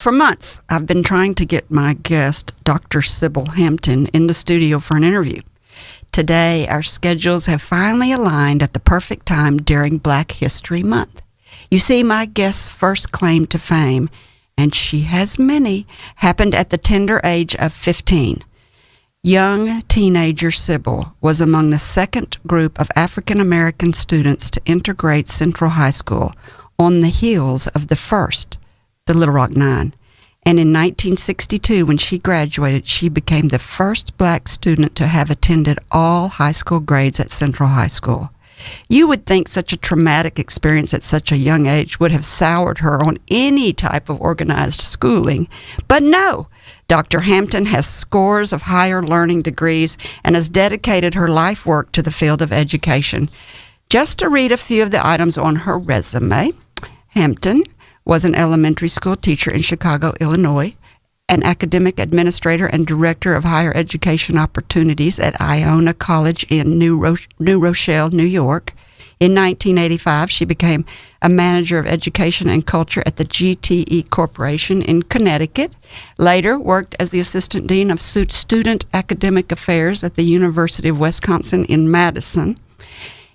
For months, I've been trying to get my guest, Dr. Sybil Hampton, in the studio for an interview. Today, our schedules have finally aligned at the perfect time during Black History Month. You see, my guest's first claim to fame, and she has many, happened at the tender age of 15. Young teenager Sybil was among the second group of African American students to integrate Central High School on the heels of the first, the Little Rock Nine. And in 1962, when she graduated, she became the first black student to have attended all high school grades at Central High School. You would think such a traumatic experience at such a young age would have soured her on any type of organized schooling. But no, Dr. Hampton has scores of higher learning degrees and has dedicated her life work to the field of education. Just to read a few of the items on her resume, Hampton was an elementary school teacher in Chicago, Illinois, an academic administrator and director of higher education opportunities at Iona College in New Rochelle, New York. In 1985, she became a manager of education and culture at the GTE Corporation in Connecticut. Later, worked as the assistant dean of student academic affairs at the University of Wisconsin in Madison.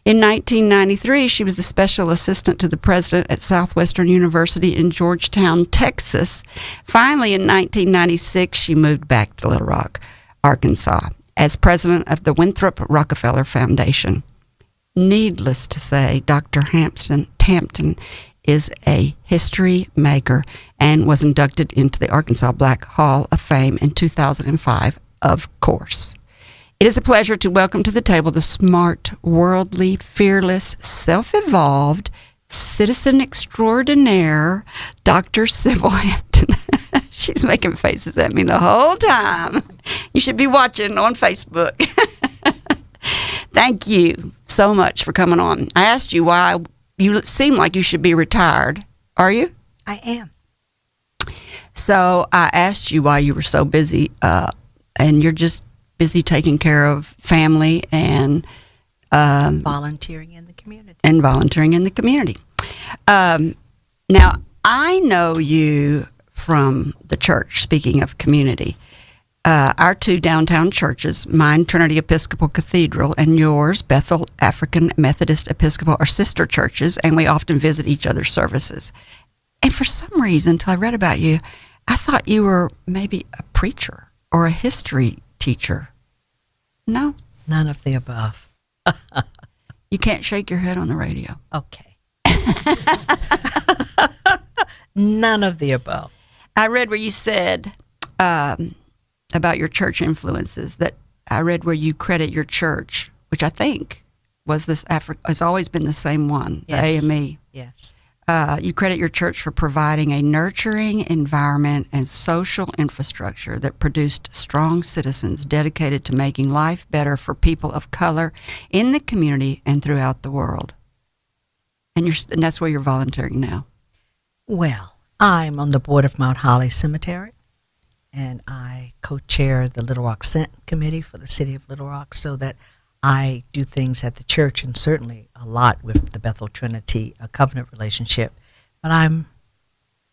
In 1993, she was the special assistant to the president at Southwestern University in Georgetown, Texas. Finally, in 1996, she moved back to Little Rock, Arkansas, as president of the Winthrop Rockefeller Foundation. Needless to say, Dr. Hampton is a history maker and was inducted into the Arkansas Black Hall of Fame in 2005, of course. It is a pleasure to welcome to the table the smart, worldly, fearless, self-evolved, citizen extraordinaire, Dr. Sybil Hampton. She's making faces at me the whole time. You should be watching on Facebook. Thank you so much for coming on. I asked you why you seem like you should be retired. Are you? I am. So I asked you why you were so busy, and you're just busy taking care of family and volunteering in the community. Now, I know you from the church, speaking of community. Our two downtown churches, mine, Trinity Episcopal Cathedral, and yours, Bethel African Methodist Episcopal, are sister churches, and we often visit each other's services. And for some reason, until I read about you, I thought you were maybe a preacher or a history teacher. No? None of the above. You can't shake your head on the radio. Okay. None of the above. I read where you said about your church influences, that I read where you credit your church, which I think was this has always been the same one, yes. The AME. Yes. You credit your church for providing a nurturing environment and social infrastructure that produced strong citizens dedicated to making life better for people of color in the community and throughout the world. And that's where you're volunteering now. Well, I'm on the board of Mount Holly Cemetery, and I co-chair the Little Rock Scent Committee for the City of Little Rock, so that I do things at the church, and certainly a lot with the Bethel Trinity, a covenant relationship. But I'm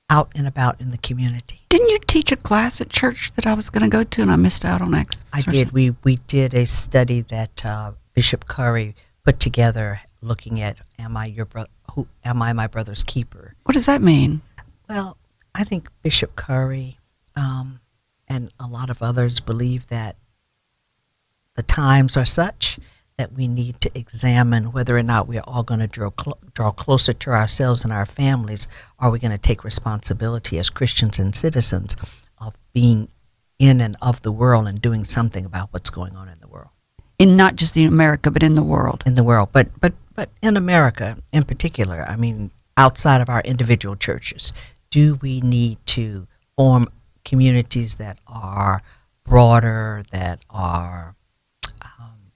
out and about in the community. Didn't you teach a class at church that I was going to go to, and I missed out on it? I did. We did a study that Bishop Kerry put together, looking at Am I my brother's keeper? What does that mean? Well, I think Bishop Kerry and a lot of others believe that the times are such that we need to examine whether or not we are all going to draw closer to ourselves and our families. Are we going to take responsibility as Christians and citizens of being in and of the world and doing something about what's going on in the world? In not just in America, but in the world. In the world, but in America in particular. I mean, outside of our individual churches, do we need to form communities that are broader, that are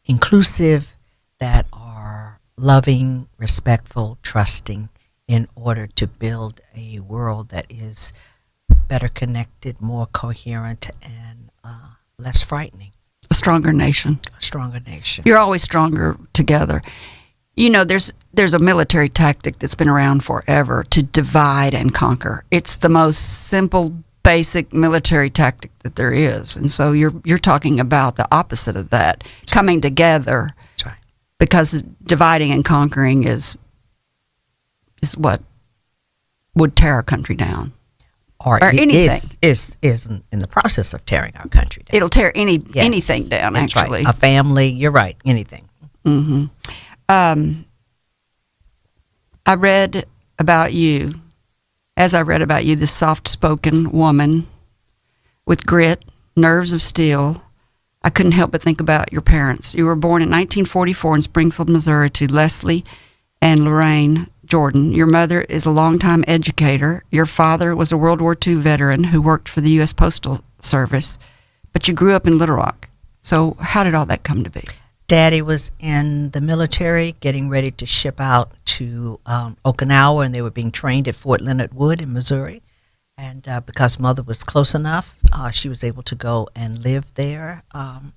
inclusive, that are loving, respectful, trusting, in order to build a world that is better connected, more coherent, and less frightening? A stronger nation. A stronger nation. You're always stronger together. You know, there's a military tactic that's been around forever to divide and conquer. It's the most simple basic military tactic that there is. And so you're talking about the opposite of that, coming together. That's right. Because dividing and conquering is what would tear our country down. Or anything. Is in the process of tearing our country down. It'll tear anything down, That's actually. Right. A family, you're right, anything. Mm-hmm. I read about you, this soft-spoken woman with grit, nerves of steel. I couldn't help but think about your parents. You were born in 1944 in Springfield, Missouri, to Leslie and Lorraine Jordan. Your mother is a longtime educator. Your father was a World War II veteran who worked for the U.S. Postal Service, but you grew up in Little Rock. So how did all that come to be? Daddy was in the military, getting ready to ship out to Okinawa, and they were being trained at Fort Leonard Wood in Missouri. And because Mother was close enough, she was able to go and live there. And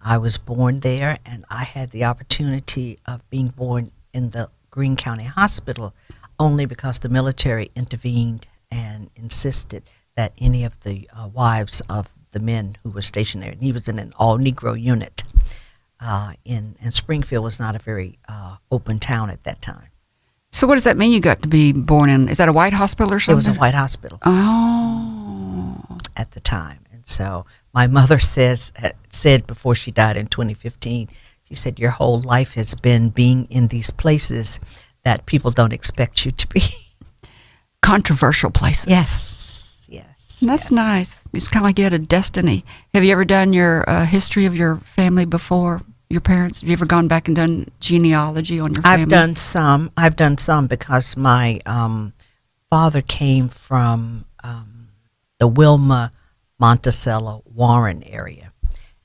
I was born there, and I had the opportunity of being born in the Greene County Hospital only because the military intervened and insisted that any of the wives of the men who were stationed there, and he was in an all-Negro unit in Springfield, was not a very open town at that time. So what does that mean you got to be born in? Is that a white hospital or something? It was a white hospital. Oh. At the time. And so my mother said before she died in 2015, she said, your whole life has been being in these places that people don't expect you to be. Controversial places. Yes. That's nice. It's kind of like you had a destiny. Have you ever done your history of your family before? Your parents? Have you ever gone back and done genealogy on your family? I've done some because my father came from the Wilma, Monticello, Warren area,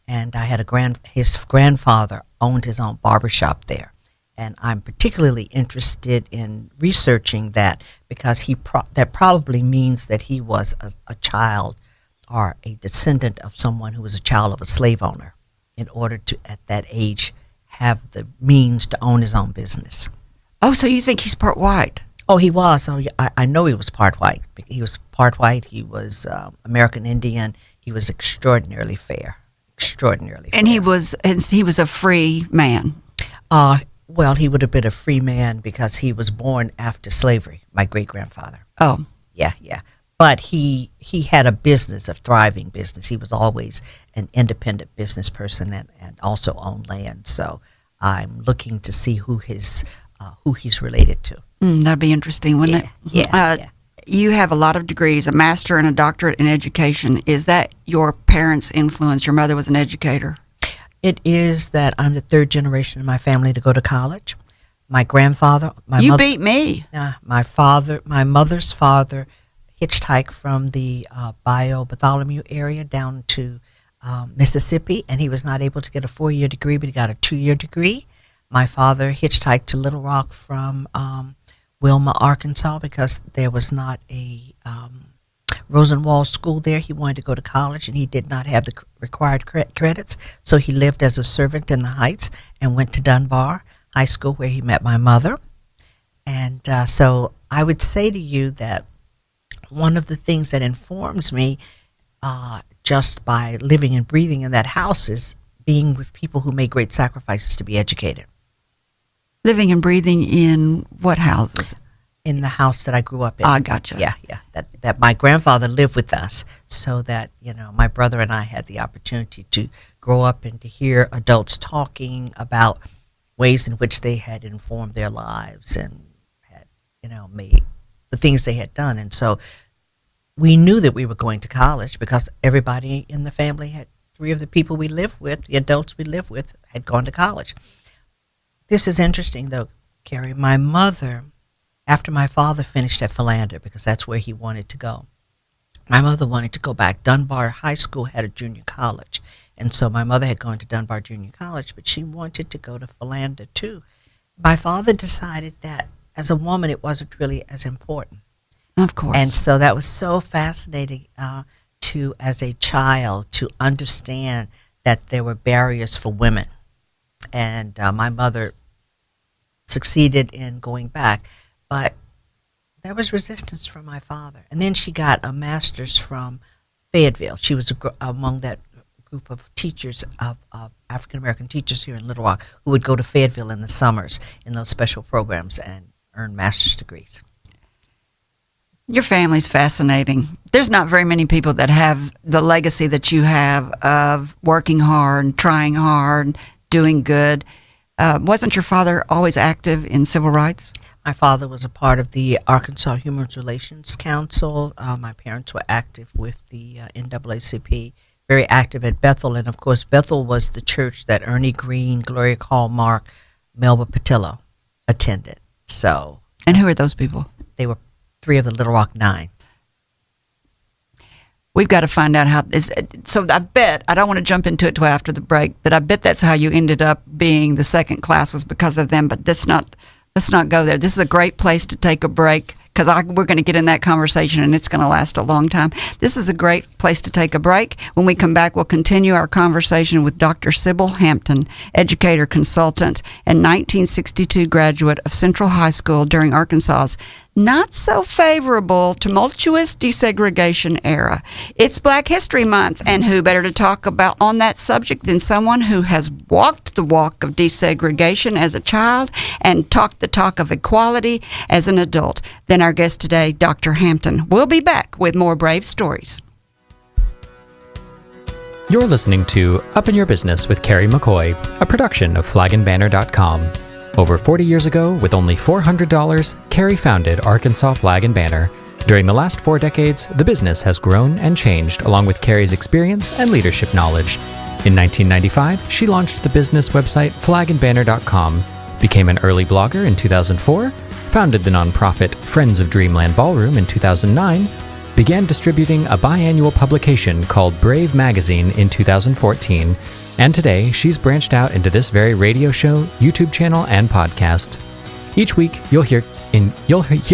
and I had his grandfather owned his own barbershop there, and I'm particularly interested in researching that because that probably means that he was a child or a descendant of someone who was a child of a slave owner, in order to, at that age, have the means to own his own business. Oh, so you think he's part white? Oh, he was. Oh, I know he was part white. He was part white. He was American Indian. He was extraordinarily fair. And he was a free man. Well, he would have been a free man because he was born after slavery, my great-grandfather. Oh. Yeah. But he had a business, a thriving business. He was always an independent business person and also owned land. So I'm looking to see who he's related to. That'd be interesting, wouldn't it? Yeah. You have a lot of degrees, a master and a doctorate in education. Is that your parents' influence? Your mother was an educator. It is that I'm the third generation in my family to go to college. My grandfather, You beat me. My mother's father hitchhiked from the Bayou Bartholomew area down to Mississippi, and he was not able to get a 4-year degree, but he got a 2-year degree. My father hitchhiked to Little Rock from Wilma, Arkansas, because there was not a Rosenwald school there. He wanted to go to college, and he did not have the required credits, so he lived as a servant in the Heights and went to Dunbar High School, where he met my mother. And so I would say to you that one of the things that informs me just by living and breathing in that house is being with people who made great sacrifices to be educated. Living and breathing in what houses? In the house that I grew up in. I gotcha. Yeah. That my grandfather lived with us, so that, my brother and I had the opportunity to grow up and to hear adults talking about ways in which they had informed their lives and had, made the things they had done. And so we knew that we were going to college because everybody in the family had, 3 of the people we lived with, the adults we lived with, had gone to college. This is interesting, though, Kerry. My mother, after my father finished at Philander, because that's where he wanted to go, my mother wanted to go back. Dunbar High School had a junior college, and so my mother had gone to Dunbar Junior College, but she wanted to go to Philander, too. My father decided that as a woman, it wasn't really as important. Of course. And so that was so fascinating as a child, to understand that there were barriers for women. And my mother succeeded in going back. But That was resistance from my father. And then she got a master's from Fayetteville. She was among that group of teachers, of African-American teachers here in Little Rock, who would go to Fayetteville in the summers in those special programs and earn master's degrees. Your family's fascinating. There's not very many people that have the legacy that you have of working hard, trying hard, doing good. Wasn't your father always active in civil rights? My father was a part of the Arkansas Human Relations Council. My parents were active with the NAACP, very active at Bethel. And, of course, Bethel was the church that Ernie Green, Gloria Hallmark, Melba Patillo attended. So, and who are those people? They were 3 of the Little Rock 9. We've got to find out how. So I bet, I don't want to jump into it till after the break, but I bet that's how you ended up being the second class was because of them. But let's not go there. This is a great place to take a break because we're going to get in that conversation and it's going to last a long time. This is a great place to take a break. When we come back, we'll continue our conversation with Dr. Sybil Hampton, educator consultant and 1962 graduate of Central High School during Arkansas's not so favorable, tumultuous desegregation era. It's Black History Month, and who better to talk about on that subject than someone who has walked the walk of desegregation as a child and talked the talk of equality as an adult than our guest today, Dr. Hampton. We'll be back with more brave stories. You're listening to Up in Your Business with Kerry McCoy, a production of flagandbanner.com. Over 40 years ago, with only $400, Kerry founded Arkansas Flag and Banner. During the last 4 decades, the business has grown and changed along with Kerry's experience and leadership knowledge. In 1995, she launched the business website flagandbanner.com, became an early blogger in 2004, founded the nonprofit Friends of Dreamland Ballroom in 2009, began distributing a biannual publication called Brave Magazine in 2014, and today, she's branched out into this very radio show, YouTube channel, and podcast. Each week, you'll hear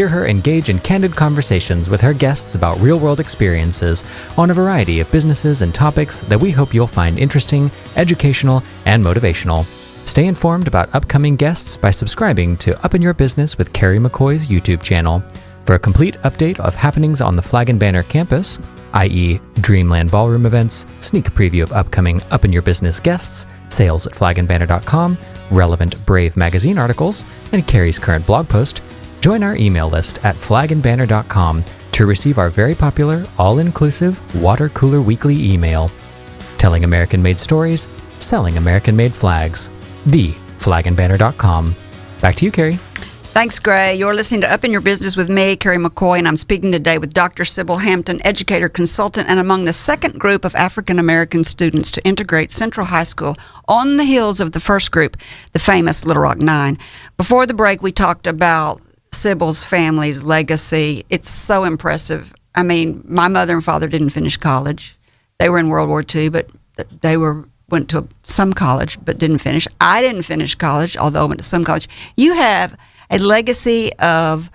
her engage in candid conversations with her guests about real-world experiences on a variety of businesses and topics that we hope you'll find interesting, educational, and motivational. Stay informed about upcoming guests by subscribing to Up in Your Business with Kerry McCoy's YouTube channel. For a complete update of happenings on the Flag and Banner campus, i.e. Dreamland Ballroom events, sneak preview of upcoming Up in Your Business guests, sales at flagandbanner.com, relevant Brave magazine articles, and Kerry's current blog post, join our email list at flagandbanner.com to receive our very popular, all-inclusive water cooler weekly email. Telling American-made stories, selling American-made flags. Flagandbanner.com. Back to you, Kerry. Thanks, Gray. You're listening to Up in Your Business with me, Kerry McCoy, and I'm speaking today with Dr. Sybil Hampton, educator consultant, and among the second group of African-American students to integrate Central High School on the heels of the first group, the famous Little Rock 9. Before the break, we talked about Sybil's family's legacy. It's so impressive. I mean, my mother and father didn't finish college. They were in World War II, but they went to some college, but didn't finish. I didn't finish college, although I went to some college. You have a legacy of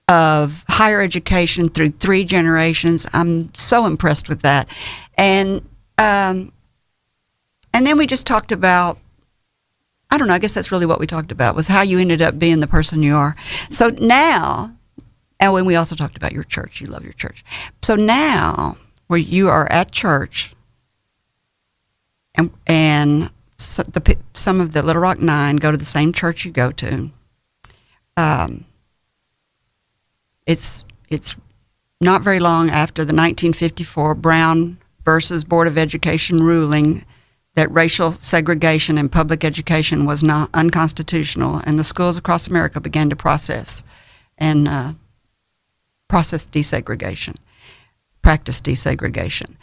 higher education through 3 generations. I'm so impressed with that. And then we just talked about, I don't know, I guess that's really what we talked about, was how you ended up being the person you are. So now, and when we also talked about your church, you love your church. So now, where you are at church, and so some of the Little Rock 9 go to the same church you go to. It's not very long after the 1954 Brown versus Board of Education ruling that racial segregation in public education was not unconstitutional, and the schools across America began to process desegregation, practice desegregation.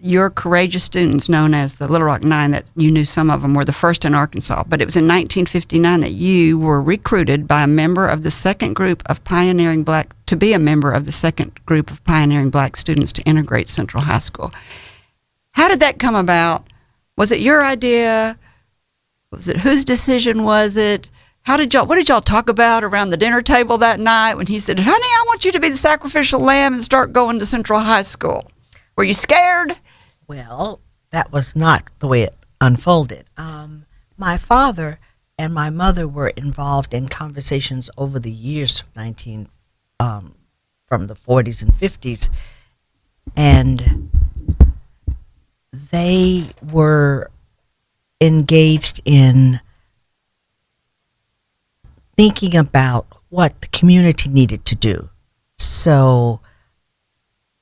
Your courageous students, known as the Little Rock 9, that you knew some of them, were the first in Arkansas. But it was in 1959 that you were recruited by a member of the second group of pioneering black students to integrate Central High School. How did that come about? Was it your idea? Was it whose decision was it? What did y'all talk about around the dinner table that night when he said, "Honey, I want you to be the sacrificial lamb and start going to Central High School"? Were you scared? Well, that was not the way it unfolded. My father and my mother were involved in conversations over the years from from the 40s and 50s, and they were engaged in thinking about what the community needed to do. So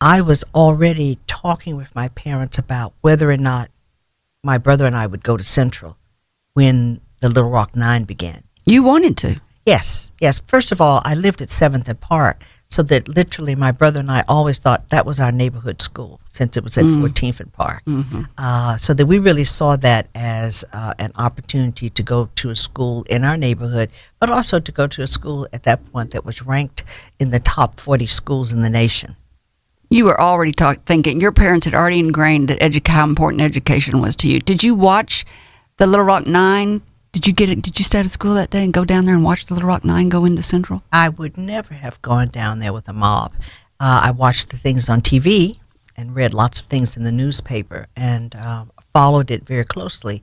I was already talking with my parents about whether or not my brother and I would go to Central when the Little Rock 9 began. You wanted to? Yes. First of all, I lived at 7th and Park, so that literally my brother and I always thought that was our neighborhood school, since it was at 14th and Park. So that we really saw that as an opportunity to go to a school in our neighborhood, but also to go to a school at that point that was ranked in the top 40 schools in the nation. You were already thinking, your parents had already ingrained that how important education was to you. Did you watch the Little Rock 9? Did you stay at school that day and go down there and watch the Little Rock 9 go into Central? I would never have gone down there with a mob. I watched the things on TV and read lots of things in the newspaper, and followed it very closely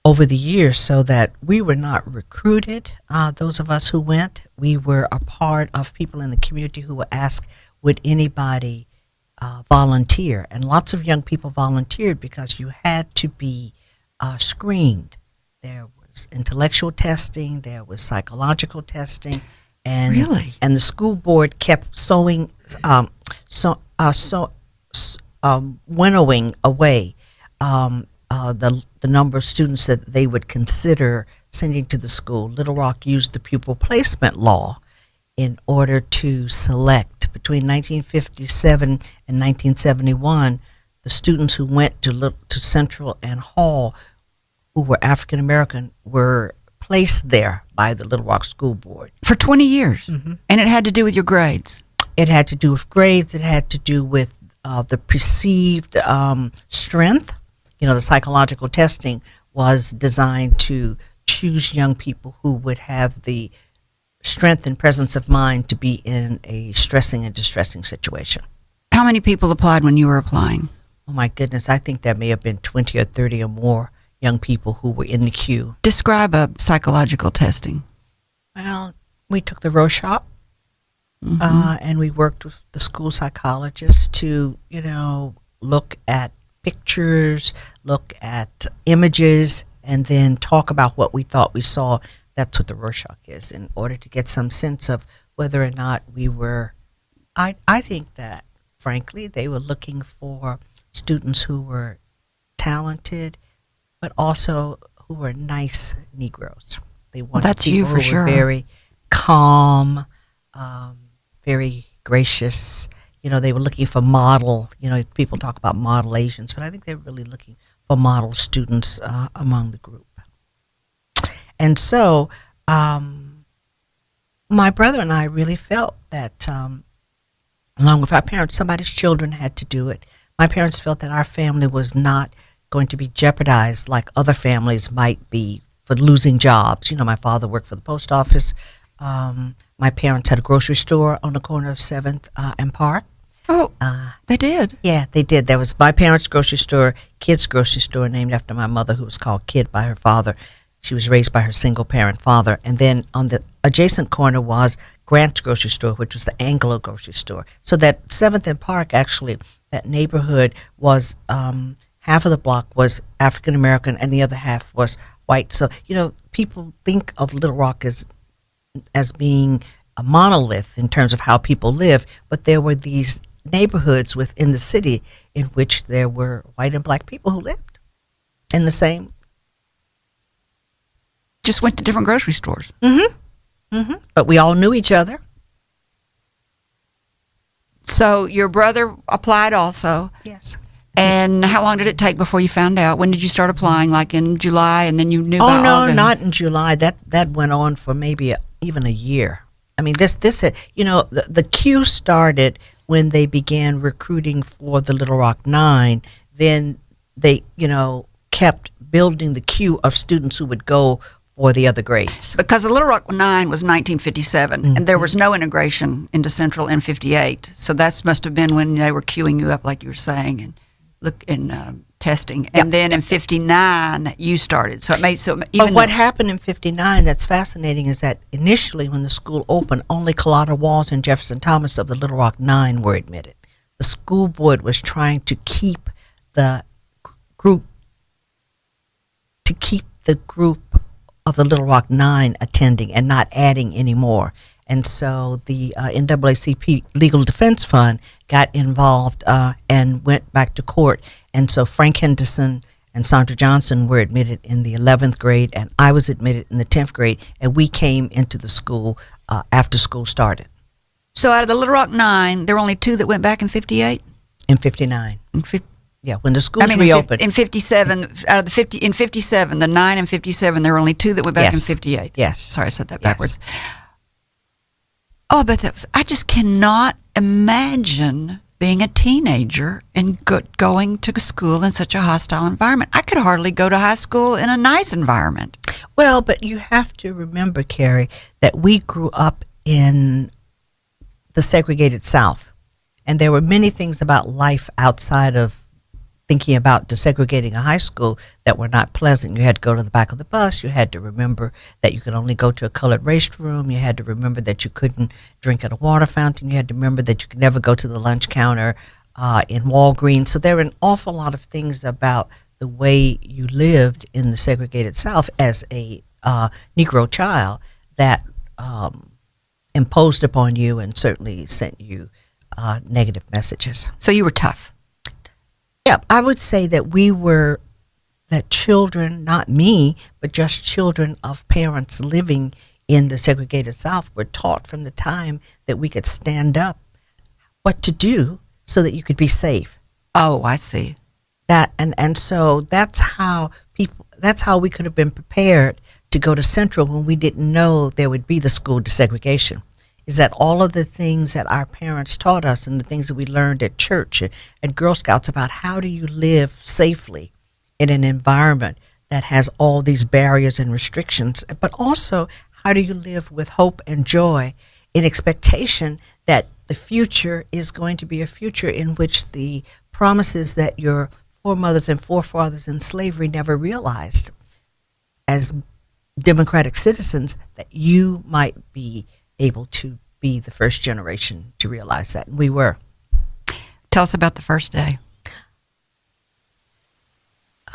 over the years, so that we were not recruited, those of us who went. We were a part of people in the community who would ask, would anybody volunteer? And lots of young people volunteered because you had to be screened. There was intellectual testing, there was psychological testing, and really? And the school board kept winnowing away the number of students that they would consider sending to the school. Little Rock used the pupil placement law in order to select. Between 1957 and 1971, the students who went to Central and Hall, who were African American, were placed there by the Little Rock School Board. For 20 years? And it had to do with your grades? It had to do with grades. It had to do with the perceived strength. The psychological testing was designed to choose young people who would have the strength and presence of mind to be in a stressing and distressing situation. How many people applied when you were applying? Oh my goodness, I think there may have been 20 or 30 or more young people who were in the queue. Describe a psychological testing. Well, we took the Rorschach, and we worked with the school psychologist to, look at pictures, look at images, and then talk about what we thought we saw. That's what the Rorschach is, in order to get some sense of whether or not we were. I think that, frankly, they were looking for students who were talented, but also who were nice Negroes. They wanted that's people you for who sure. were very calm, very gracious. They were looking for model. People talk about model Asians, but I think they were really looking for model students among the group. And so my brother and I really felt that, along with our parents, somebody's children had to do it. My parents felt that our family was not going to be jeopardized like other families might be for losing jobs. My father worked for the post office. My parents had a grocery store on the corner of 7th and Park. Oh, they did? Yeah, they did. There was my parents' grocery store, Kid's grocery store, named after my mother, who was called Kid by her father. She was raised by her single-parent father. And then on the adjacent corner was Grant's grocery store, which was the Anglo grocery store. So that 7th and Park, actually, that neighborhood was, half of the block was African-American and the other half was white. So, people think of Little Rock as being a monolith in terms of how people live, but there were these neighborhoods within the city in which there were white and black people who lived in the same. Just went to different grocery stores. But we all knew each other. So your brother applied also. Yes. And how long did it take before you found out? When did you start applying? Like in July, and then you knew by no, August? not in July. That went on for maybe even a year. I mean, the queue started when they began recruiting for the Little Rock 9. Then they, kept building the queue of students who would go for the other grades. Because the Little Rock 9 was 1957, and there was no integration into Central in 58. So that must have been when they were queuing you up, like you were saying, and testing, and then in 59 you started. So it made But what happened in 59 that's fascinating is that initially when the school opened, only Carlotta Walls and Jefferson Thomas of the Little Rock Nine were admitted. The school board was trying to keep the group of the Little Rock Nine attending and not adding any more. And so the NAACP Legal Defense Fund got involved and went back to court. And so Frank Henderson and Sandra Johnson were admitted in the 11th grade, and I was admitted in the 10th grade, and we came into the school after school started. So out of the Little Rock Nine, there were only 2 that went back in 58? In 59. Yeah, when the schools reopened. In 57, out of the 50, in 57, the 9 and 57, there were only 2 that went back in 58. Yes. Sorry, I said that backwards. Oh, but I just cannot imagine being a teenager and going to school in such a hostile environment. I could hardly go to high school in a nice environment. Well, but you have to remember, Kerry, that we grew up in the segregated South, and there were many things about life outside of thinking about desegregating a high school that were not pleasant. You had to go to the back of the bus. You had to remember that you could only go to a colored restroom. You had to remember that you couldn't drink at a water fountain. You had to remember that you could never go to the lunch counter in Walgreens. So there were an awful lot of things about the way you lived in the segregated South as a Negro child that imposed upon you and certainly sent you negative messages. So you were tough. Yeah, I would say that children, not me, but just children of parents living in the segregated South were taught from the time that we could stand up what to do so that you could be safe. Oh, I see. And so that's how we could have been prepared to go to Central when we didn't know there would be the school desegregation. Is that all of the things that our parents taught us and the things that we learned at church and Girl Scouts about how do you live safely in an environment that has all these barriers and restrictions, but also how do you live with hope and joy in expectation that the future is going to be a future in which the promises that your foremothers and forefathers in slavery never realized as democratic citizens, that you might be able to be the first generation to realize that. And we were. Tell us about the first day.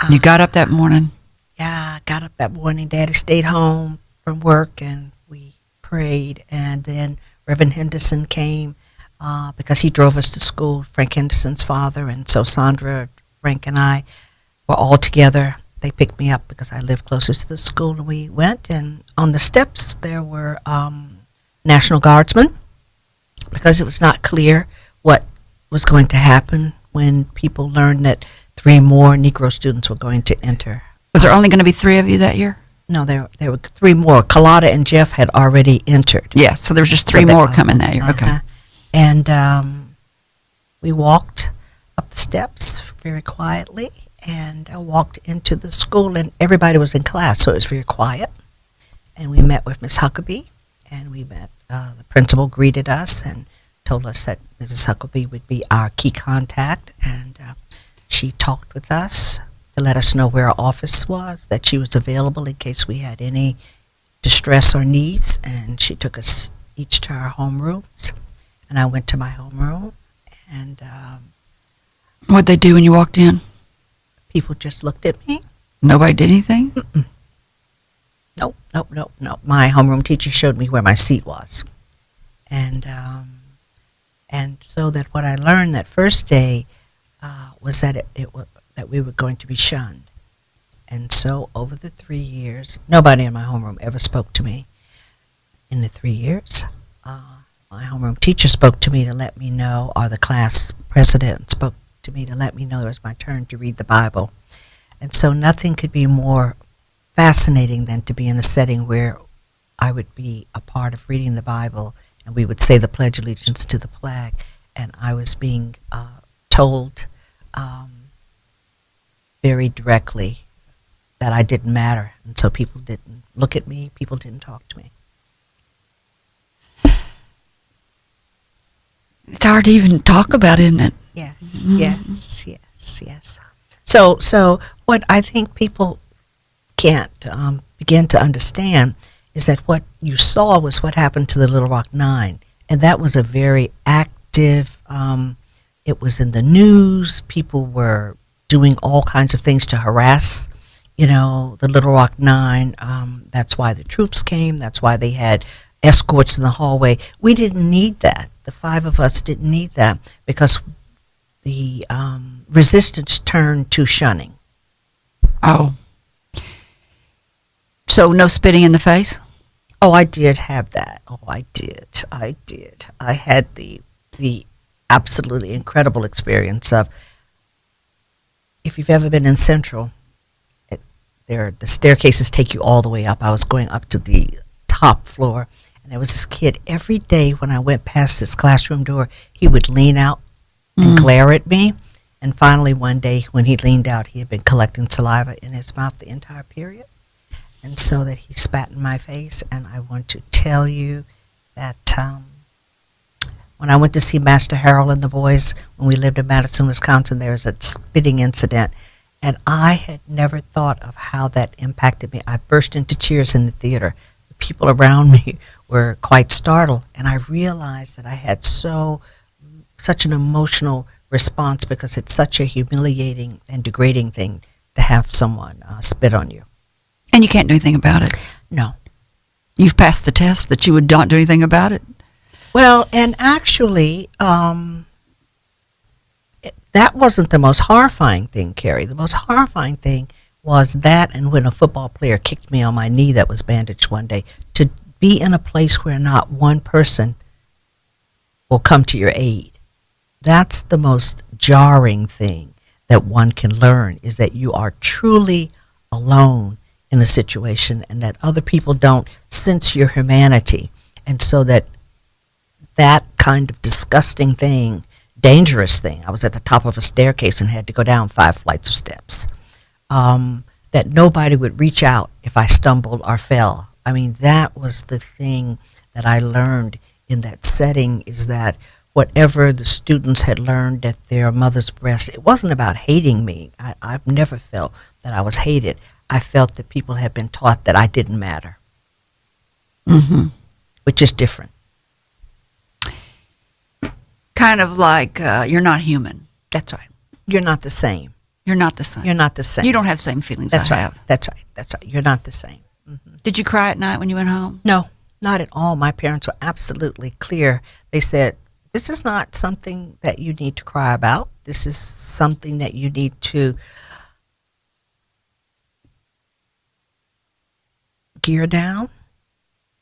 You got up that morning? Yeah, I got up that morning. Daddy stayed home from work and we prayed. And then Reverend Henderson came because he drove us to school, Frank Henderson's father. And so Sandra, Frank, and I were all together. They picked me up because I lived closest to the school, and we went. And on the steps there were National Guardsmen, because it was not clear what was going to happen when people learned that 3 more Negro students were going to enter. Was there only going to be 3 of you that year? No, there were 3 more. Carlotta and Jeff had already entered. Yeah, so there was just 3 more coming that year. Okay. And we walked up the steps very quietly, and I walked into the school, and everybody was in class, so it was very quiet. And we met with Miss Huckabee. And we met, the principal greeted us and told us that Mrs. Huckabee would be our key contact. And she talked with us to let us know where our office was, that she was available in case we had any distress or needs. And she took us each to our homerooms. And I went to my homeroom. And what'd they do when you walked in? People just looked at me. Nobody did anything? Mm-mm. Nope. My homeroom teacher showed me where my seat was. And so that what I learned that first day was that that we were going to be shunned. And so over the 3 years, nobody in my homeroom ever spoke to me. In the 3 years, my homeroom teacher spoke to me to let me know, or the class president spoke to me to let me know it was my turn to read the Bible. And so nothing could be more fascinating than to be in a setting where I would be a part of reading the Bible, and we would say the Pledge of Allegiance to the flag, and I was being told very directly that I didn't matter, and so people didn't look at me, people didn't talk to me. It's hard to even talk about, isn't it? Yes, yes. So what I think people can't begin to understand is that what you saw was what happened to the Little Rock Nine, and that was a very active. It was in the news. People were doing all kinds of things to harass, the Little Rock Nine. That's why the troops came. That's why they had escorts in the hallway. We didn't need that. The five of us didn't need that because the resistance turned to shunning. Oh. So no spitting in the face? Oh, I did have that. Oh, I did. I had the absolutely incredible experience of, if you've ever been in Central, the staircases take you all the way up. I was going up to the top floor, and there was this kid. Every day when I went past this classroom door, he would lean out and glare at me. And finally, one day when he leaned out, he had been collecting saliva in his mouth the entire period. And so that he spat in my face. And I want to tell you that when I went to see Master Harold and the boys, when we lived in Madison, Wisconsin, there was a spitting incident. And I had never thought of how that impacted me. I burst into tears in the theater. The people around me were quite startled. And I realized that I had such an emotional response because it's such a humiliating and degrading thing to have someone spit on you. And you can't do anything about it? No. You've passed the test that you would not do anything about it? Well, and actually, that wasn't the most horrifying thing, Kerry. The most horrifying thing was that, and when a football player kicked me on my knee that was bandaged one day, to be in a place where not one person will come to your aid. That's the most jarring thing that one can learn, is that you are truly alone in a situation and that other people don't sense your humanity. And so that kind of disgusting thing, dangerous thing, I was at the top of a staircase and had to go down 5 flights of steps, that nobody would reach out if I stumbled or fell. I mean, that was the thing that I learned in that setting, is that whatever the students had learned at their mother's breast, it wasn't about hating me. I've never felt that I was hated. I felt that people had been taught that I didn't matter, which is different. Kind of like you're not human. That's right. You're not the same. You're not the same. You're not the same. You don't have the same feelings That's I right. have. That's right. That's right. You're not the same. Did you cry at night when you went home? No, not at all. My parents were absolutely clear. They said, this is not something that you need to cry about. This is something that you need to gear down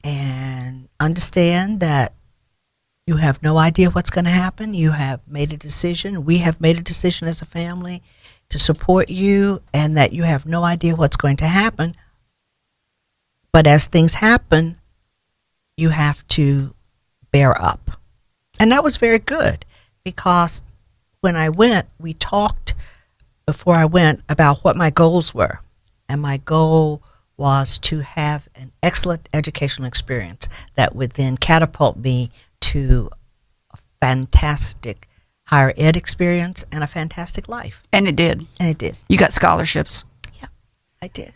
and understand that you have no idea what's going to happen. You have made a decision. We have made a decision as a family to support you, and that you have no idea what's going to happen. But as things happen, you have to bear up. And that was very good, because when I went, we talked before I went about what my goals were. And my goal was to have an excellent educational experience that would then catapult me to a fantastic higher ed experience and a fantastic life. And it did. And it did. You got scholarships. Yeah, I did.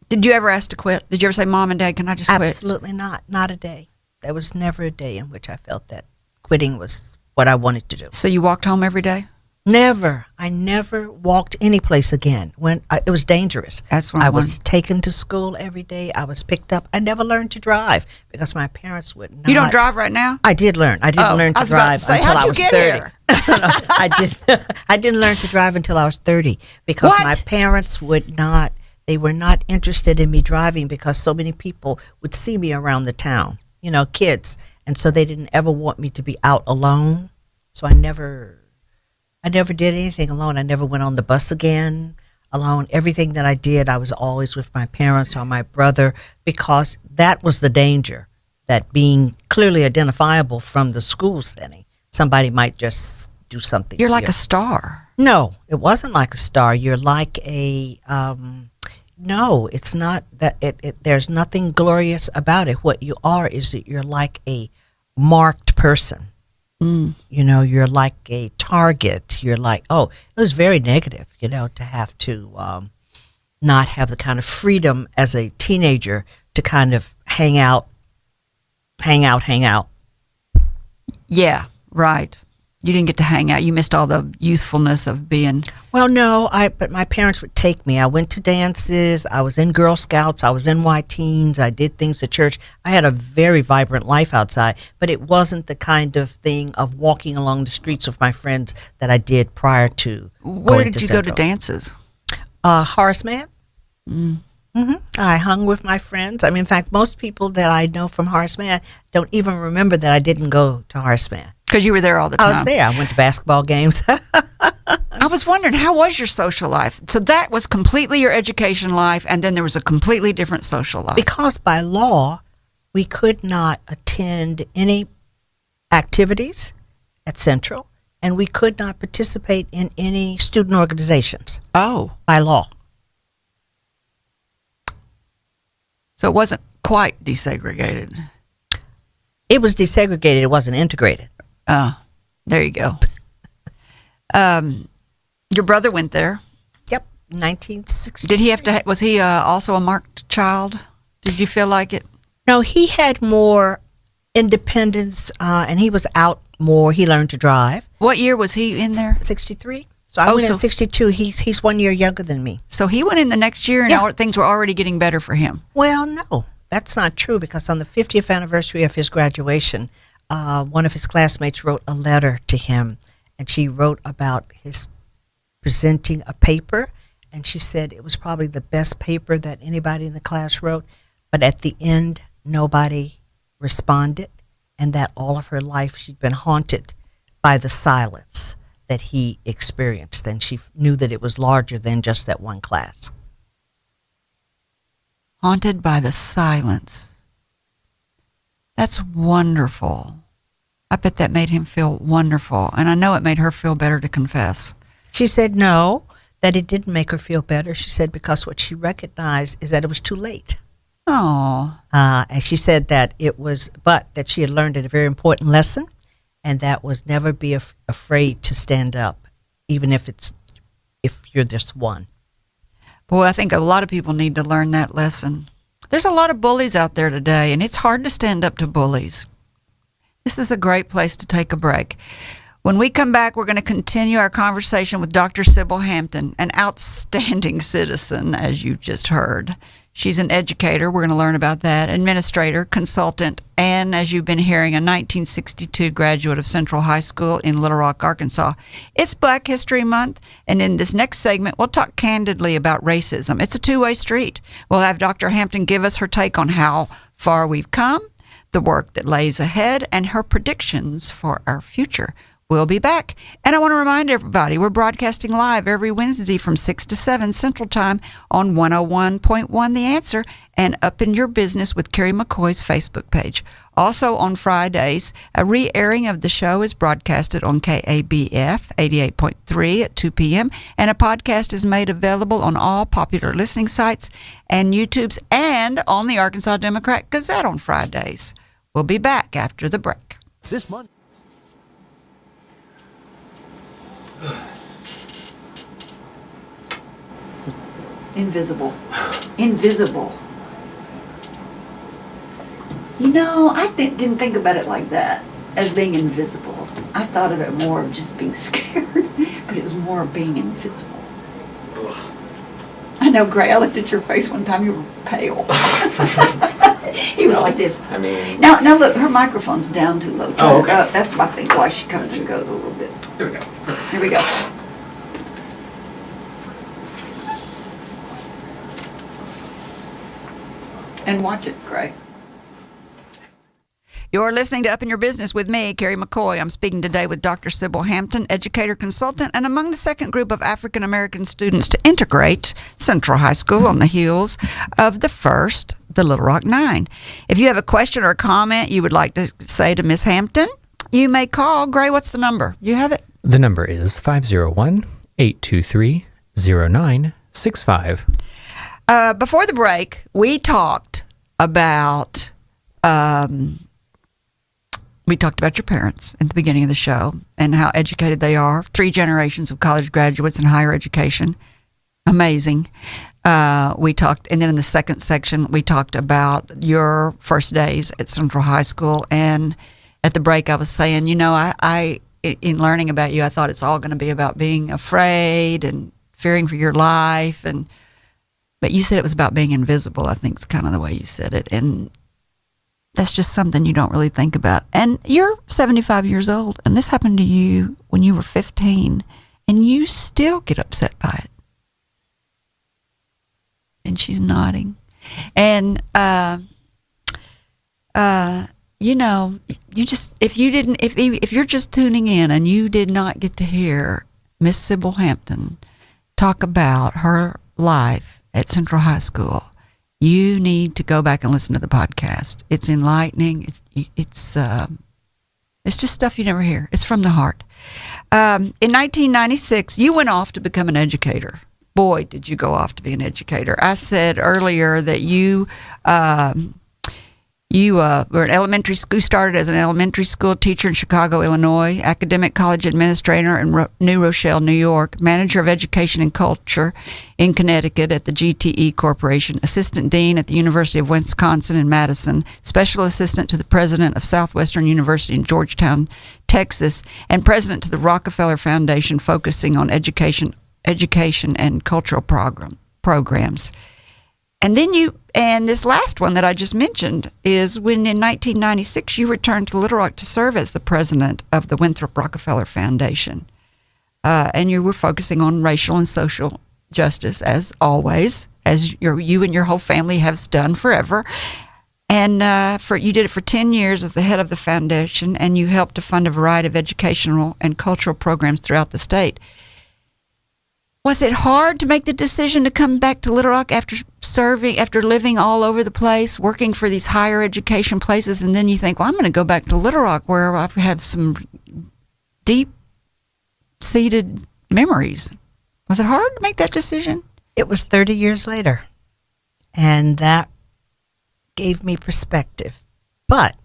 Did you ever ask to quit? Did you ever say, Mom and Dad, can I just quit? Absolutely not. Not a day. There was never a day in which I felt that quitting was what I wanted to do. So you walked home every day? Never. I never walked any place again. It was dangerous. That's what I was taken to school every day. I was picked up. I never learned to drive because my parents would not. You don't drive right now? I did learn. I didn't learn to drive until I was 30. Here? I didn't learn to drive until I was 30 because What? my parents would not. They were not interested in me driving because so many people would see me around the town, kids. And so they didn't ever want me to be out alone. So I never did anything alone. I never went on the bus again alone. Everything that I did, I was always with my parents or my brother, because that was the danger, that being clearly identifiable from the school setting, somebody might just do something. You're like a star. No, it wasn't like a star. You're like a, no, it's not that. There's nothing glorious about it. What you are is that you're like a marked person. You're like a target. You're like, oh, it was very negative, to have to not have the kind of freedom as a teenager to kind of hang out. Yeah, right. You didn't get to hang out. You missed all the youthfulness of being. Well, no, but my parents would take me. I went to dances. I was in Girl Scouts. I was in Y-Teens. I did things at church. I had a very vibrant life outside, but it wasn't the kind of thing of walking along the streets with my friends that I did prior to. Where did you go to dances? Horace Mann. I hung with my friends. I mean, in fact, most people that I know from Horace Mann don't even remember that I didn't go to Horace Mann. Because you were there all the time. I was there. I went to basketball games. I was wondering, how was your social life? So that was completely your education life, and then there was a completely different social life. Because by law, we could not attend any activities at Central, and we could not participate in any student organizations. Oh. By law. So it wasn't quite desegregated. It was desegregated. It wasn't integrated. There you go. Your brother went there. Yep, 1960. Did he have to? Was he also a marked child? Did you feel like it? No, he had more independence, and he was out more. He learned to drive. What year was he in there? 63. So I went in 62. He's 1 year younger than me. So he went in the next year, and things were already getting better for him. Well, no, that's not true, because on the 50th anniversary of his graduation, one of his classmates wrote a letter to him, and she wrote about his presenting a paper, and she said it was probably the best paper that anybody in the class wrote, but at the end, nobody responded, and that all of her life she'd been haunted by the silence that he experienced, and she knew that it was larger than just that one class. Haunted by the silence. That's wonderful. I bet that made him feel wonderful, and I know it made her feel better to confess. She said no, that it didn't make her feel better. She said because what she recognized is that it was too late. Oh. And she said that but that she had learned a very important lesson, and that was never be afraid to stand up, even if you're just one. Boy, I think a lot of people need to learn that lesson. There's a lot of bullies out there today, and it's hard to stand up to bullies. This is a great place to take a break. When we come back, we're going to continue our conversation with Dr. Sybil Hampton, an outstanding citizen, as you just heard. She's an educator. We're going to learn about that. Administrator, consultant, and as you've been hearing, a 1962 graduate of Central High School in Little Rock, Arkansas. It's Black History Month, and in this next segment, we'll talk candidly about racism. It's a two-way street. We'll have Dr. Hampton give us her take on how far we've come, the work that lays ahead, and her predictions for our future. We'll be back. And I want to remind everybody, we're broadcasting live every Wednesday from 6 to 7 Central Time on 101.1 The Answer and Up in Your Business with Kerry McCoy's Facebook page. Also on Fridays, a re-airing of the show is broadcasted on KABF 88.3 at 2 p.m. and a podcast is made available on all popular listening sites and YouTubes and on the Arkansas Democrat Gazette on Fridays. We'll be back after the break. This month. Invisible. Invisible. You know, I didn't think about it like that, as being invisible. I thought of it more of just being scared, but it was more of being invisible. Ugh. I know, Gray, I looked at your face one time, you were pale. He was like this. I mean... Now look, her microphone's down too low. Oh, okay. That's I think why she comes and goes a little bit. Here we go. Here we go. And watch it, Gray. You're listening to Up in Your Business with me, Kerry McCoy. I'm speaking today with Dr. Sybil Hampton, educator, consultant, and among the second group of African-American students to integrate Central High School on the heels of the Little Rock 9. If you have a question or a comment you would like to say to Ms. Hampton, you may call. Gray, what's the number? You have it? The number is 501-823-0965. Before the break, we talked about we talked about your parents at the beginning of the show and how educated they are. 3 generations of college graduates in higher education. Amazing. We talked, and then in the second section, we talked about your first days at Central High School. And at the break, I was saying, I in learning about you, I thought it's all going to be about being afraid and fearing for your life. But you said it was about being invisible. I think it's kind of the way you said it. And that's just something you don't really think about. And you're 75 years old, and this happened to you when you were 15, and you still get upset by it. And she's nodding. And, if you're just tuning in and you did not get to hear Miss Sybil Hampton talk about her life at Central High School, you need to go back and listen to the podcast. It's enlightening. It's just stuff you never hear. It's from the heart. In 1996, you went off to become an educator. Boy, did you go off to be an educator. I said earlier that you were an elementary school, started as an elementary school teacher in Chicago, Illinois, academic college administrator in New Rochelle, New York, manager of education and culture in Connecticut at the GTE Corporation, assistant dean at the University of Wisconsin in Madison, special assistant to the president of Southwestern University in Georgetown, Texas, and president to the Rockefeller Foundation, focusing on education and cultural programs. And then and this last one that I just mentioned is when in 1996 you returned to Little Rock to serve as the president of the Winthrop Rockefeller Foundation. And you were focusing on racial and social justice, as always, as you and your whole family have done forever. And you did it for 10 years as the head of the foundation, and you helped to fund a variety of educational and cultural programs throughout the state. Was it hard to make the decision to come back to Little Rock after living all over the place, working for these higher education places, and then you think, well, I'm going to go back to Little Rock where I've had some deep-seated memories. Was it hard to make that decision? It was 30 years later, and that gave me perspective. But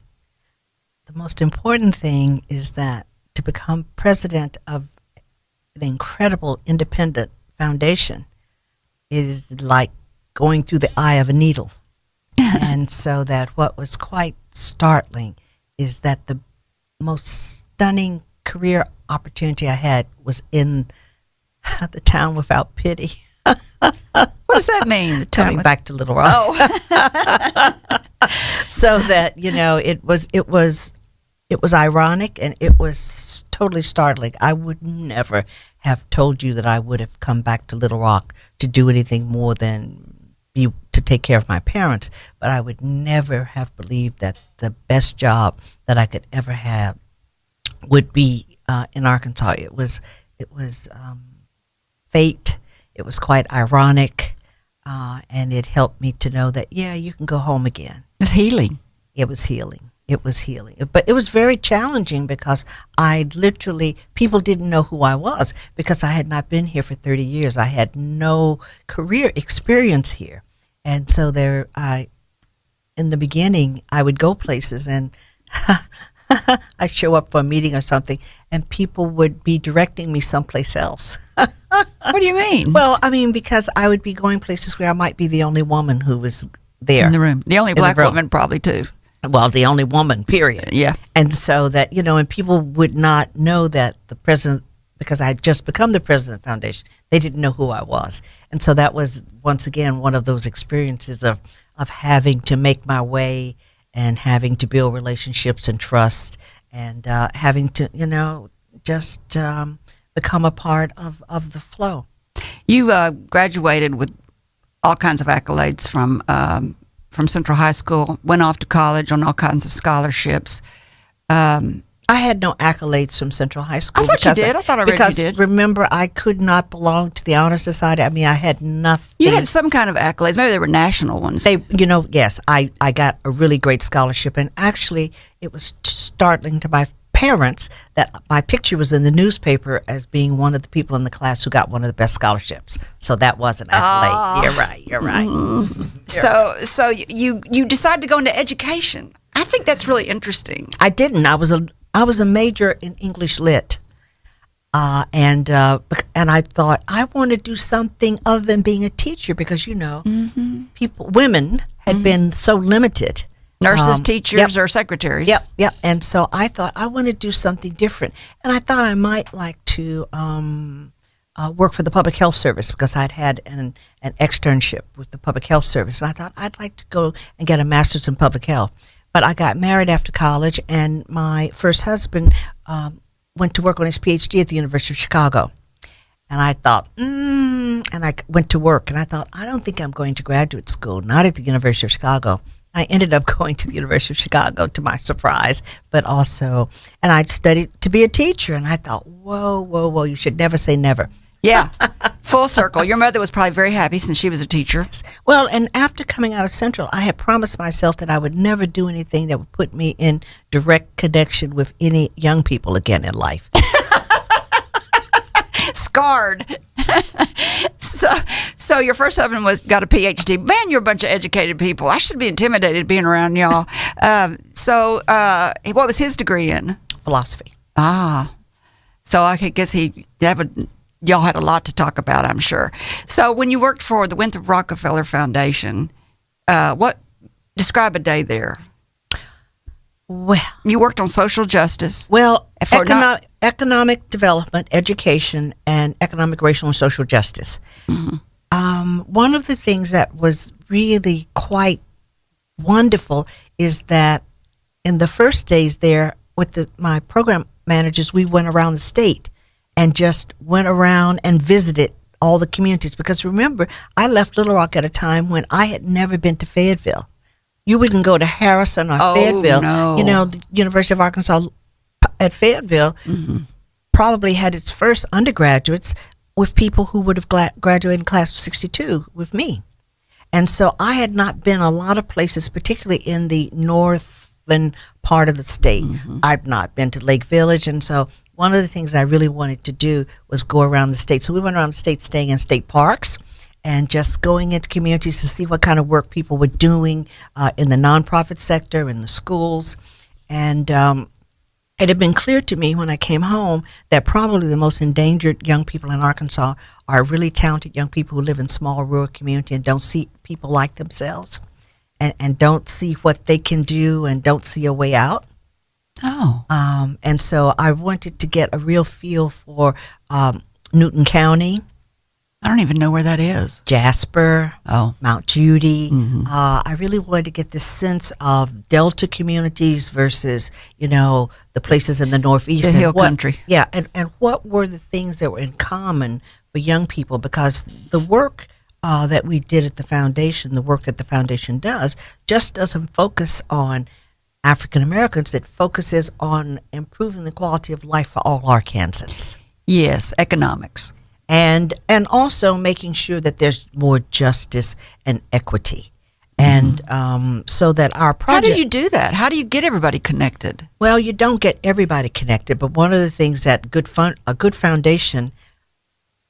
the most important thing is that to become president of an incredible independent foundation is like going through the eye of a needle. And so that what was quite startling is that the most stunning career opportunity I had was in the town without pity. What does that mean? Coming back to Little Rock. Oh. So that, it was ironic, and it was totally startling. I would never have told you that I would have come back to Little Rock to do anything more than to take care of my parents, but I would never have believed that the best job that I could ever have would be in Arkansas. It was fate. It was quite ironic, and it helped me to know that, you can go home again. It's healing. It was healing. It was healing. But it was very challenging because people didn't know who I was because I had not been here for 30 years. I had no career experience here. And so in the beginning, I would go places and I'd show up for a meeting or something and people would be directing me someplace else. What do you mean? Well, because I would be going places where I might be the only woman who was there. In the room. The only black woman probably too. Well, the only woman, period. Yeah. And so that, and people would not know that the president, because I had just become the president of the foundation, they didn't know who I was. And so that was, once again, one of those experiences of having to make my way and having to build relationships and trust and having to, just become a part of the flow. You graduated with all kinds of accolades from Central High School, went off to college on all kinds of scholarships. I had no accolades from Central High School. I thought you did. I thought I read you did. Remember, I could not belong to the Honor Society. I had nothing. You had some kind of accolades. Maybe they were national ones. Yes, I got a really great scholarship. And actually, it was startling to my parents that my picture was in the newspaper as being one of the people in the class who got one of the best scholarships. So that was an accolade. You're right. So you decided to go into education. I think that's really interesting. I didn't. I was a major in English Lit. And I thought I want to do something other than being a teacher because, women had been so limited. Nurses, teachers, or secretaries. Yep. And so I thought I want to do something different. And I thought I might like to work for the Public Health Service because I'd had an externship with the Public Health Service. And I thought I'd like to go and get a master's in public health. But I got married after college, and my first husband went to work on his PhD at the University of Chicago. And I thought, and I went to work, and I thought, I don't think I'm going to graduate school, not at the University of Chicago. I ended up going to the University of Chicago to my surprise, but also, and I studied to be a teacher, and I thought, whoa, you should never say never. Yeah, full circle. Your mother was probably very happy since she was a teacher. Well, and after coming out of Central, I had promised myself that I would never do anything that would put me in direct connection with any young people again in life. Scarred. So your first husband got a PhD. Man, you're a bunch of educated people. I should be intimidated being around y'all. So what was his degree in? Philosophy. So I guess y'all had a lot to talk about, I'm sure. So when you worked for the Winthrop Rockefeller Foundation, describe a day there? Well, you worked on social justice. Well, economic development, education, and economic, racial, and social justice. Mm-hmm. One of the things that was really quite wonderful is that in the first days there with my program managers, we went around the state and just went around and visited all the communities. Because remember, I left Little Rock at a time when I had never been to Fayetteville. You wouldn't go to Harrison or Fayetteville. No. The University of Arkansas at Fayetteville probably had its first undergraduates with people who would have graduated in class of 62 with me. And so I had not been a lot of places, particularly in the northern part of the state. I've not been to Lake Village. And so one of the things I really wanted to do was go around the state. So we went around the state staying in state parks and just going into communities to see what kind of work people were doing in the nonprofit sector, in the schools. And it had been clear to me when I came home that probably the most endangered young people in Arkansas are really talented young people who live in small rural community and don't see people like themselves and don't see what they can do and don't see a way out. And so I wanted to get a real feel for Newton County. I don't even know where that is. Jasper, Mount Judy. I really wanted to get this sense of Delta communities versus, the places in the Northeast. The hill country. Yeah, and what were the things that were in common for young people? Because the work that we did at the foundation, the work that the foundation does, just doesn't focus on African Americans. It focuses on improving the quality of life for all Arkansans. Yes, economics. And also making sure that there's more justice and equity. And so that our project... How do you do that? How do you get everybody connected? Well, you don't get everybody connected, but one of the things that a good foundation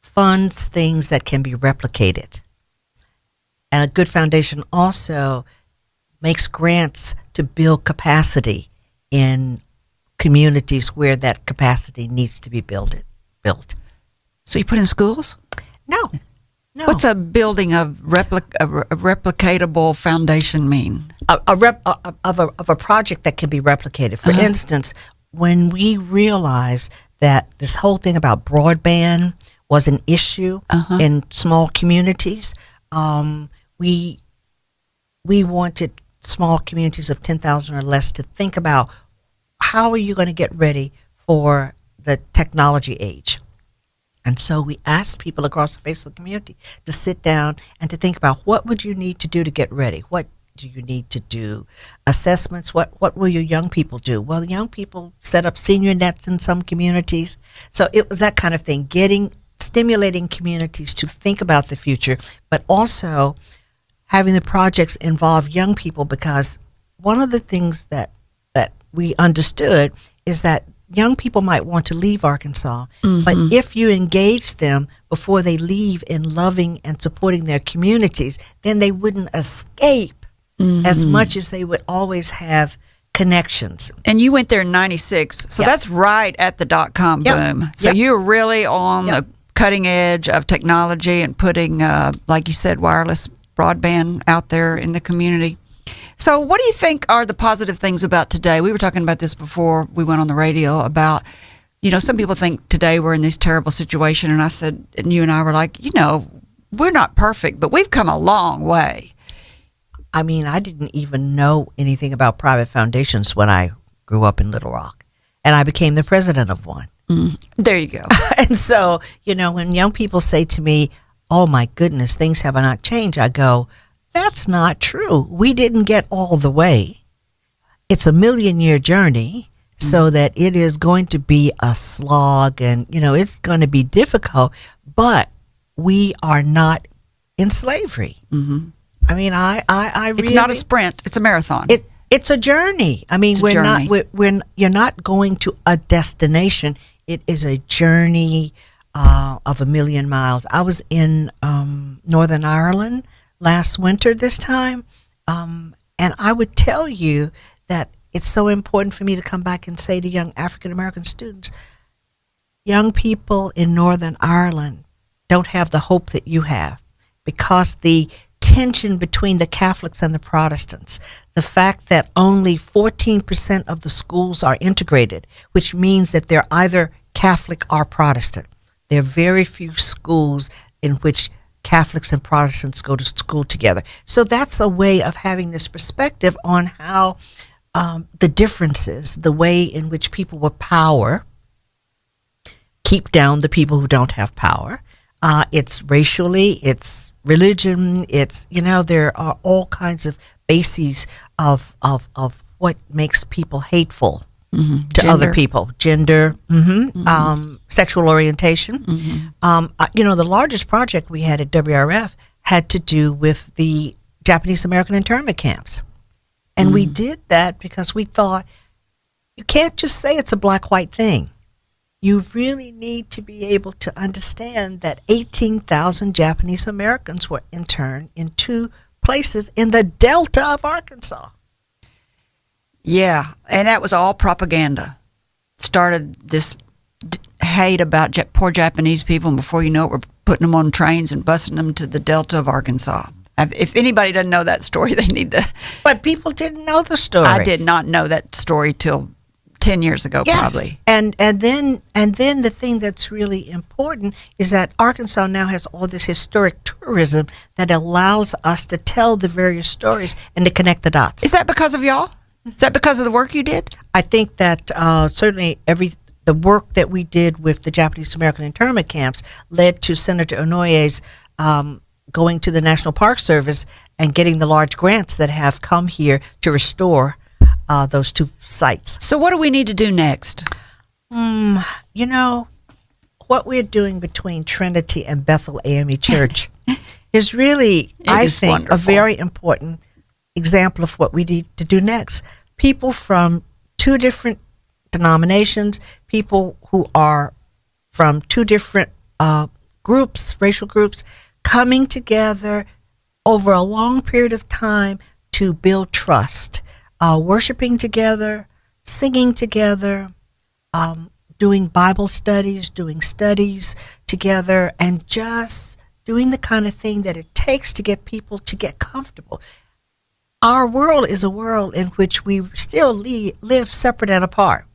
funds things that can be replicated. And a good foundation also makes grants to build capacity in communities where that capacity needs to be built. So you put in schools? No. What's a building of replicatable foundation mean? Of a project that can be replicated. For instance, when we realized that this whole thing about broadband was an issue in small communities, we wanted small communities of 10,000 or less to think about how are you going to get ready for the technology age. And so we asked people across the face of the community to sit down and to think about what would you need to do to get ready? What do you need to do? Assessments, what will your young people do? Well, the young people set up senior nets in some communities. So it was that kind of thing, stimulating communities to think about the future, but also having the projects involve young people, because one of the things that we understood is that young people might want to leave Arkansas, but if you engage them before they leave in loving and supporting their communities, then they wouldn't escape as much as they would always have connections. And you went there in 96, so that's right at the dot-com boom. So you're really on the cutting edge of technology and putting, like you said, wireless broadband out there in the community. So what do you think are the positive things about today? We were talking about this before we went on the radio about, some people think today we're in this terrible situation. And I said, and you and I were like, we're not perfect, but we've come a long way. I mean, I didn't even know anything about private foundations when I grew up in Little Rock. And I became the president of one. There you go. And so, when young people say to me, oh my goodness, things have not changed, I go, that's not true. We didn't get all the way. It's a 1,000,000-year journey, so that it is going to be a slog and, it's going to be difficult, but we are not in slavery. Mm-hmm. I mean, I really... It's not a sprint. It's a marathon. It's a journey. I mean, you're not going to a destination. It is a journey of 1,000,000 miles. I was in Northern Ireland last winter this time, and I would tell you that it's so important for me to come back and say to young African-American students, young people in Northern Ireland don't have the hope that you have, because the tension between the Catholics and the Protestants, the fact that only 14% of the schools are integrated, which means that they're either Catholic or Protestant. There are very few schools in which Catholics and Protestants go to school together. So that's a way of having this perspective on how the differences, the way in which people with power keep down the people who don't have power. It's racially, it's religion, it's, there are all kinds of bases of what makes people hateful to other people. Gender, sexual orientation. The largest project we had at WRF had to do with the Japanese American internment camps. And we did that because we thought, you can't just say it's a black-white thing. You really need to be able to understand that 18,000 Japanese Americans were interned in 2 places in the Delta of Arkansas. Yeah, and that was all propaganda. Started this hate about poor Japanese people, and before you know it, we're putting them on trains and busing them to the Delta of Arkansas. If anybody doesn't know that story, they need to. But people didn't know the story. I did not know that story till 10 years ago, probably. And then the thing that's really important is that Arkansas now has all this historic tourism that allows us to tell the various stories and to connect the dots. Is that because of y'all? Is that because of the work you did? I think that certainly the work that we did with the Japanese American internment camps led to Senator Onoye's going to the National Park Service and getting the large grants that have come here to restore those 2 sites. So what do we need to do next? What we're doing between Trinity and Bethel AME Church is really, I think, wonderful. A very important example of what we need to do next. People from 2 different denominations, people who are from 2 different groups, racial groups, coming together over a long period of time to build trust, worshiping together, singing together, doing Bible studies, doing studies together, and just doing the kind of thing that it takes to get people to get comfortable. Our world is a world in which we still live separate and apart.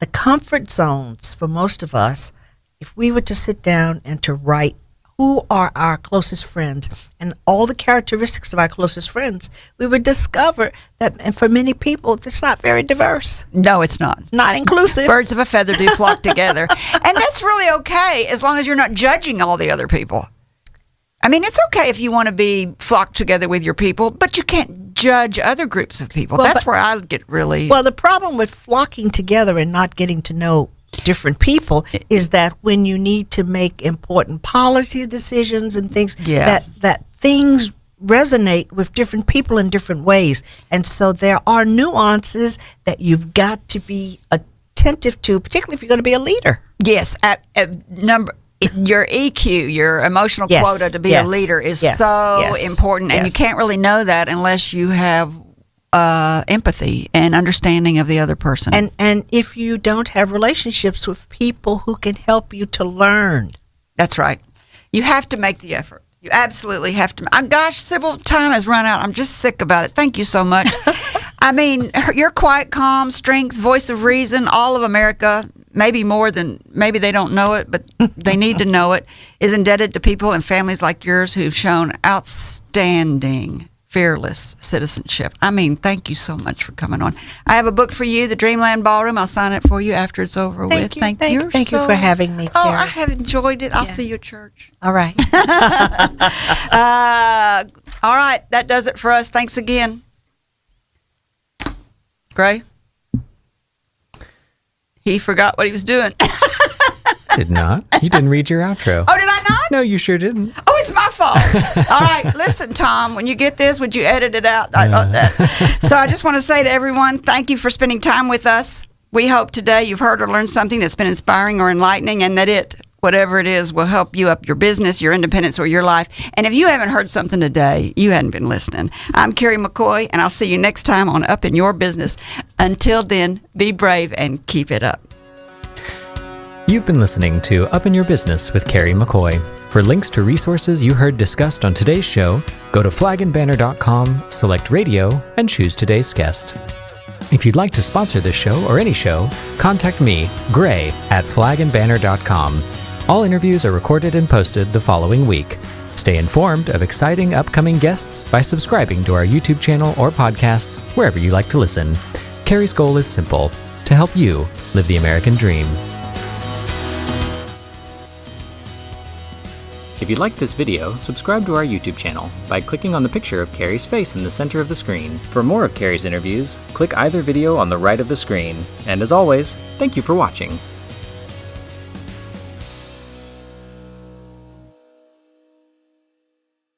The comfort zones for most of us, if we were to sit down and to write who are our closest friends and all the characteristics of our closest friends, we would discover that, and for many people, it's not very diverse. No, it's not. Not inclusive. Birds of a feather do flock together. And that's really okay as long as you're not judging all the other people. I mean, it's okay if you want to be flocked together with your people, but you can't judge other groups of people. That's where I get really... Well, the problem with flocking together and not getting to know different people is that when you need to make important policy decisions and things, that things resonate with different people in different ways. And so there are nuances that you've got to be attentive to, particularly if you're going to be a leader. Yes. Your EQ, your emotional quota to be a leader is so important. And you can't really know that unless you have empathy and understanding of the other person. And if you don't have relationships with people who can help you to learn. That's right. You have to make the effort. You absolutely have to. Gosh, Sybil, time has run out. I'm just sick about it. Thank you so much. I mean, your quiet, calm, strength, voice of reason, all of America, maybe more than, maybe they don't know it, but they need to know it, is indebted to people and families like yours who've shown outstanding, fearless citizenship. I mean, thank you so much for coming on. I have a book for you, The Dreamland Ballroom. I'll sign it for you after it's over with. Thank you for having me, Kerry. Oh, I have enjoyed it. I'll see you at church. All right. All right, that does it for us. Thanks again. Gray? He forgot what he was doing. Did not. You didn't read your outro. Oh, did I not? No, you sure didn't. Oh, it's my fault. All right, listen, Tom, when you get this, would you edit it out? So I just want to say to everyone, thank you for spending time with us. We hope today you've heard or learned something that's been inspiring or enlightening, and that it, whatever it is, will help you up your business, your independence, or your life. And if you haven't heard something today, you hadn't been listening. I'm Kerry McCoy, and I'll see you next time on Up in Your Business. Until then, be brave and keep it up. You've been listening to Up in Your Business with Kerry McCoy. For links to resources you heard discussed on today's show, go to flagandbanner.com, select radio, and choose today's guest. If you'd like to sponsor this show or any show, contact me, Gray, at flagandbanner.com. All interviews are recorded and posted the following week. Stay informed of exciting upcoming guests by subscribing to our YouTube channel or podcasts wherever you like to listen. Kerry's goal is simple: to help you live the American dream. If you liked this video, subscribe to our YouTube channel by clicking on the picture of Kerry's face in the center of the screen. For more of Kerry's interviews, click either video on the right of the screen. And as always, thank you for watching.